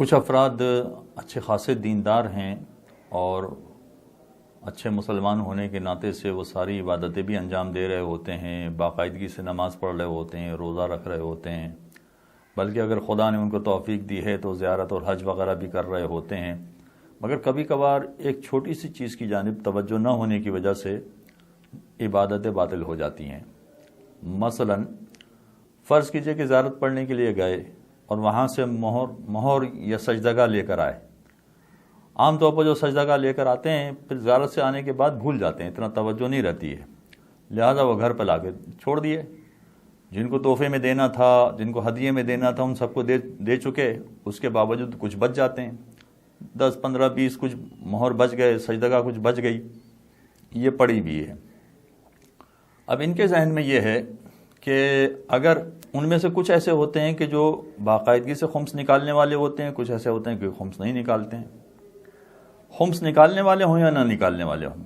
کچھ افراد اچھے خاصے دیندار ہیں اور اچھے مسلمان ہونے کے ناطے سے وہ ساری عبادتیں بھی انجام دے رہے ہوتے ہیں، باقاعدگی سے نماز پڑھ رہے ہوتے ہیں، روزہ رکھ رہے ہوتے ہیں، بلکہ اگر خدا نے ان کو توفیق دی ہے تو زیارت اور حج وغیرہ بھی کر رہے ہوتے ہیں، مگر کبھی کبھار ایک چھوٹی سی چیز کی جانب توجہ نہ ہونے کی وجہ سے عبادتیں باطل ہو جاتی ہیں۔ مثلا فرض کیجئے کہ زیارت پڑھنے کے لیے گئے اور وہاں سے مہر یا سجدگاہ لے کر آئے۔ عام طور پر جو سجدگاہ لے کر آتے ہیں پھر زیارت سے آنے کے بعد بھول جاتے ہیں، اتنا توجہ نہیں رہتی ہے، لہذا وہ گھر پہ لا کے چھوڑ دیے۔ جن کو تحفے میں دینا تھا، جن کو ہدیے میں دینا تھا، ان سب کو دے چکے، اس کے باوجود کچھ بچ جاتے ہیں، 10 15 20 کچھ مہر بچ گئے، سجدگاہ کچھ بچ گئی، یہ پڑی بھی ہے۔ اب ان کے ذہن میں یہ ہے کہ اگر ان میں سے کچھ ایسے ہوتے ہیں کہ جو باقاعدگی سے خمس نکالنے والے ہوتے ہیں، کچھ ایسے ہوتے ہیں کہ خمس نہیں نکالتے ہیں، خمس نکالنے والے ہوں یا نہ نکالنے والے ہوں،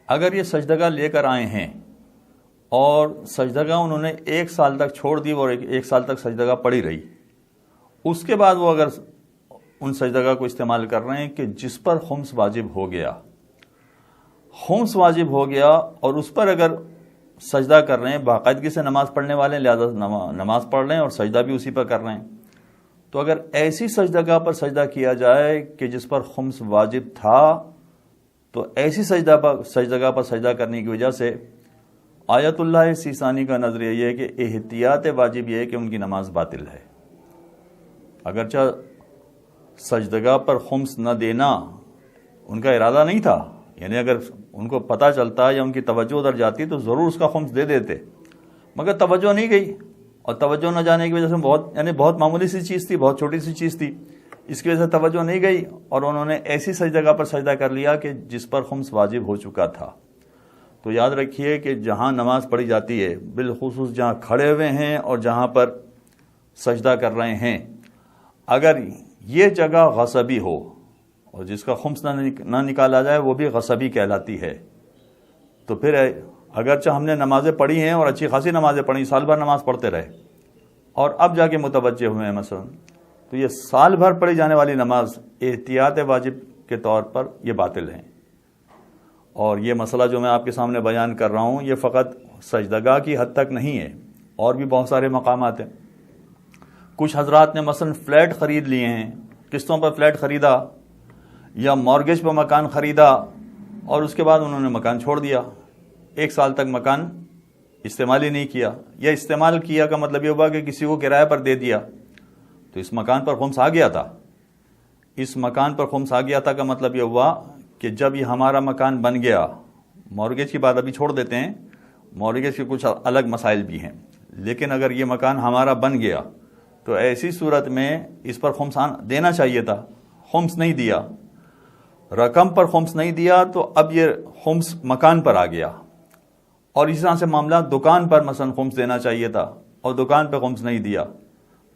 اگر یہ سجدگاہ لے کر آئے ہیں اور سجدگاہ انہوں نے 1 سال تک چھوڑ دی اور 1 سال تک سجدگاہ پڑی رہی، اس کے بعد وہ اگر ان سجدگاہ کو استعمال کر رہے ہیں کہ جس پر خمس واجب ہو گیا، خمس واجب ہو گیا اور اس پر اگر سجدہ کر رہے ہیں، باقاعدگی سے نماز پڑھنے والے ہیں لہذا نماز پڑھ رہے ہیں اور سجدہ بھی اسی پر کر رہے ہیں، تو اگر ایسی سجدگاہ پر سجدہ کیا جائے کہ جس پر خمس واجب تھا، تو ایسی سجدگاہ پر سجدہ کرنے کی وجہ سے آیت اللہ سیستانی کا نظریہ یہ ہے کہ احتیاط واجب یہ ہے کہ ان کی نماز باطل ہے۔ اگرچہ سجدگاہ پر خمس نہ دینا ان کا ارادہ نہیں تھا، یعنی اگر ان کو پتہ چلتا یا ان کی توجہ ادھر جاتی تو ضرور اس کا خمس دے دیتے، مگر توجہ نہیں گئی، اور توجہ نہ جانے کی وجہ سے بہت معمولی سی چیز تھی، بہت چھوٹی سی چیز تھی، اس کی وجہ سے توجہ نہیں گئی اور انہوں نے ایسی سجدگاہ پر سجدہ کر لیا کہ جس پر خمس واجب ہو چکا تھا۔ تو یاد رکھیے کہ جہاں نماز پڑھی جاتی ہے، بالخصوص جہاں کھڑے ہوئے ہیں اور جہاں پر سجدہ کر رہے ہیں، اگر یہ جگہ غصبی ہو اور جس کا خمس نہ نکالا جائے وہ بھی غصبی کہلاتی ہے، تو پھر اگرچہ ہم نے نمازیں پڑھی ہیں اور اچھی خاصی نمازیں پڑھی، سال بھر نماز پڑھتے رہے اور اب جا کے متوجہ ہوئے ہیں مثلا، تو یہ سال بھر پڑھی جانے والی نماز احتیاط واجب کے طور پر یہ باطل ہیں۔ اور یہ مسئلہ جو میں آپ کے سامنے بیان کر رہا ہوں یہ فقط سجدگاہ کی حد تک نہیں ہے، اور بھی بہت سارے مقامات ہیں۔ کچھ حضرات نے مثلا فلیٹ خرید لیے ہیں، قسطوں پر فلیٹ خریدا یا مارگیج پر مکان خریدا اور اس کے بعد انہوں نے مکان چھوڑ دیا، 1 سال تک مکان استعمال ہی نہیں کیا، یا استعمال کیا کا مطلب یہ ہوا کہ کسی کو کرایہ پر دے دیا، تو اس مکان پر خمس آ گیا تھا۔ اس مکان پر خمس آ گیا تھا کا مطلب یہ ہوا کہ جب یہ ہمارا مکان بن گیا، مارگیج کی بات ابھی چھوڑ دیتے ہیں، مارگیج کے کچھ الگ مسائل بھی ہیں، لیکن اگر یہ مکان ہمارا بن گیا تو ایسی صورت میں اس پر خمس دینا چاہیے تھا، خمس نہیں دیا، رقم پر خمس نہیں دیا، تو اب یہ خمس مکان پر آ گیا۔ اور اسی طرح سے معاملہ دکان پر مثلا خمس دینا چاہیے تھا اور دکان پہ خمس نہیں دیا،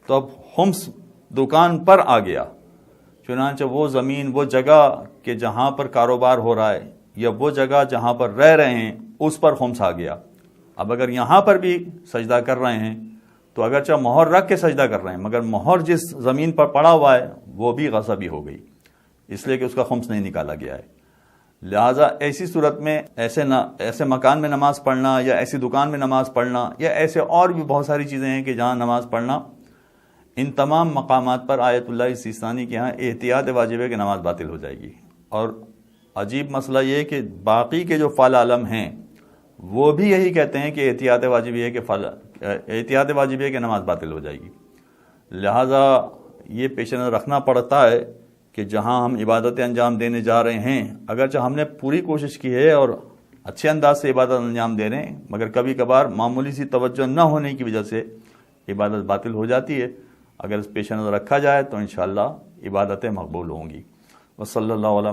تو اب خمس دکان پر آ گیا۔ چنانچہ وہ زمین، وہ جگہ کہ جہاں پر کاروبار ہو رہا ہے یا وہ جگہ جہاں پر رہ رہے ہیں اس پر خمس آ گیا۔ اب اگر یہاں پر بھی سجدہ کر رہے ہیں تو اگرچہ مہر رکھ کے سجدہ کر رہے ہیں، مگر مہر جس زمین پر پڑا ہوا ہے وہ بھی غصبی ہو گئی، اس لیے کہ اس کا خمس نہیں نکالا گیا ہے۔ لہٰذا ایسی صورت میں ایسے مکان میں نماز پڑھنا یا ایسی دکان میں نماز پڑھنا یا ایسے اور بھی بہت ساری چیزیں ہیں کہ جہاں نماز پڑھنا، ان تمام مقامات پر آیت اللہ سیستانی کے ہاں احتیاط واجب ہے کہ نماز باطل ہو جائے گی۔ اور عجیب مسئلہ یہ کہ باقی کے جو فعال عالم ہیں وہ بھی یہی کہتے ہیں کہ احتیاط واجب ہے کہ نماز باطل ہو جائے گی۔ لہٰذا یہ پیش نظر رکھنا پڑتا ہے کہ جہاں ہم عبادتیں انجام دینے جا رہے ہیں، اگرچہ ہم نے پوری کوشش کی ہے اور اچھے انداز سے عبادت انجام دے رہے ہیں، مگر کبھی کبھار معمولی سی توجہ نہ ہونے کی وجہ سے عبادت باطل ہو جاتی ہے۔ اگر اس پیش نظر رکھا جائے تو انشاءاللہ عبادتیں مقبول ہوں گی۔ وصلی اللہ علیہ